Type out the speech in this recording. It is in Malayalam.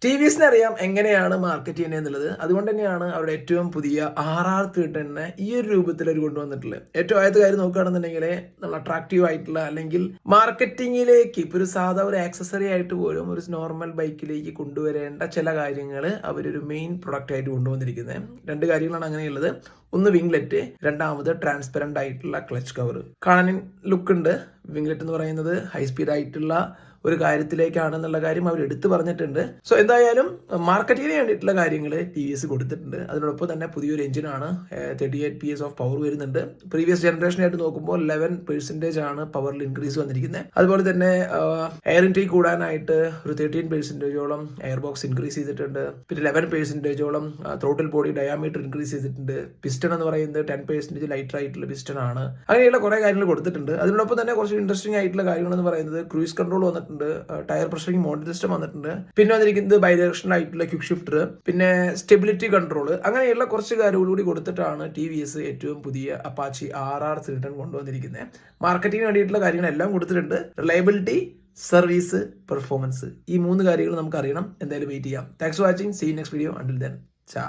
ടി.വി.എസിന് അറിയാം എങ്ങനെയാണ് മാർക്കറ്റ് ചെയ്യുന്നത് എന്നുള്ളത്. അതുകൊണ്ട് തന്നെയാണ് അവരുടെ ഏറ്റവും പുതിയ RR310 ഈ ഒരു രൂപത്തിൽ അവർ കൊണ്ടുവന്നിട്ടുള്ളത്. ഏറ്റവും ആദ്യത്തെ കാര്യം നോക്കുകയാണെന്നുണ്ടെങ്കിൽ നല്ല അട്രാക്റ്റീവ് ആയിട്ടുള്ള അല്ലെങ്കിൽ മാർക്കറ്റിങ്ങിലേക്ക് ഇപ്പോൾ ഒരു സാധാ ഒരു ആക്സസറി ആയിട്ട് പോലും ഒരു നോർമൽ ബൈക്കിലേക്ക് കൊണ്ടുവരേണ്ട ചില കാര്യങ്ങൾ അവരൊരു മെയിൻ പ്രൊഡക്റ്റ് ആയിട്ട് കൊണ്ടുവന്നിരിക്കുന്നത്. രണ്ട് കാര്യങ്ങളാണ് അങ്ങനെയുള്ളത്. ഒന്ന് വിംഗ്ലെറ്റ്, രണ്ടാമത് ട്രാൻസ്പെറന്റ് ആയിട്ടുള്ള ക്ലച്ച് കവർ. കാണാൻ ലുക്ക് ഉണ്ട്. വിംഗ്ലെറ്റ് എന്ന് പറയുന്നത് ഹൈ സ്പീഡ് ആയിട്ടുള്ള ഒരു കാര്യത്തിലേക്കാണെന്നുള്ള കാര്യം അവർ എടുത്തു പറഞ്ഞിട്ടുണ്ട്. സോ എന്തായാലും മാർക്കറ്റിങ്ങിന് വേണ്ടിയിട്ടുള്ള കാര്യങ്ങൾ TVS കൊടുത്തിട്ടുണ്ട്. അതിനോടൊപ്പം തന്നെ പുതിയൊരു എഞ്ചിനാണ് 38 PS ഓഫ് പവർ വരുന്നുണ്ട്. പ്രീവിയസ് ജനറേഷനായിട്ട് നോക്കുമ്പോൾ 11% ആണ് പവറിൽ ഇൻക്രീസ് വന്നിരിക്കുന്നത്. അതുപോലെ തന്നെ എയർ ഇൻടേക്ക് കൂടാനായിട്ട് ഒരു 13%ഓളം എയർ ബോക്സ് ഇൻക്രീസ് ചെയ്തിട്ടുണ്ട്. പിന്നെ 11%ഓളം ത്രോട്ടിൽ ബോഡി ഡയാമീറ്റർ ഇൻക്രീസ് ചെയ്തിട്ടുണ്ട്. പിസ്റ്റൺ എന്ന് പറയുന്നത് 10% ലൈറ്റർ ആയിട്ടുള്ള പിസ്റ്റൺ ആണ്. അങ്ങനെയുള്ള കുറെ കാര്യങ്ങൾ കൊടുത്തിട്ടുണ്ട്. അതിനോടൊപ്പം തന്നെ കുറച്ച് ഇൻട്രസ്റ്റിംഗ് ആയിട്ടുള്ള കാര്യങ്ങൾ എന്ന് പറയുന്നത് ക്രൂയിസ് കൺട്രോൾ വന്നിട്ടുണ്ട്, ടയർ പ്രഷറിംഗ് മോണിറ്റർ സിസ്റ്റം വന്നിട്ടുണ്ട്, പിന്നെ വന്നിരിക്കുന്നത് ബൈഡയറക്ഷണൽ ആയിട്ടുള്ള ക്വിക്ക് ഷിഫ്റ്റർ, പിന്നെ സ്റ്റെബിലിറ്റി കൺട്രോൾ. അങ്ങനെയുള്ള കുറച്ച് കാര്യങ്ങളൂടി കൊടുത്തിട്ടാണ് TVS ഏറ്റവും പുതിയ അപ്പാച്ചി RR310 കൊണ്ടുവന്നിരിക്കുന്നത്. മാർക്കറ്റിങ്ങിന് വേണ്ടിയിട്ടുള്ള കാര്യങ്ങളെല്ലാം കൊടുത്തിട്ടുണ്ട്. റിലയബിലിറ്റി, സർവീസ്, പെർഫോമൻസ്, ഈ 3 കാര്യങ്ങൾ നമുക്ക് അറിയണം. എന്തായാലും വെയിറ്റ് ചെയ്യാം. Thanks for watching. See you next video. Until then, ചാ.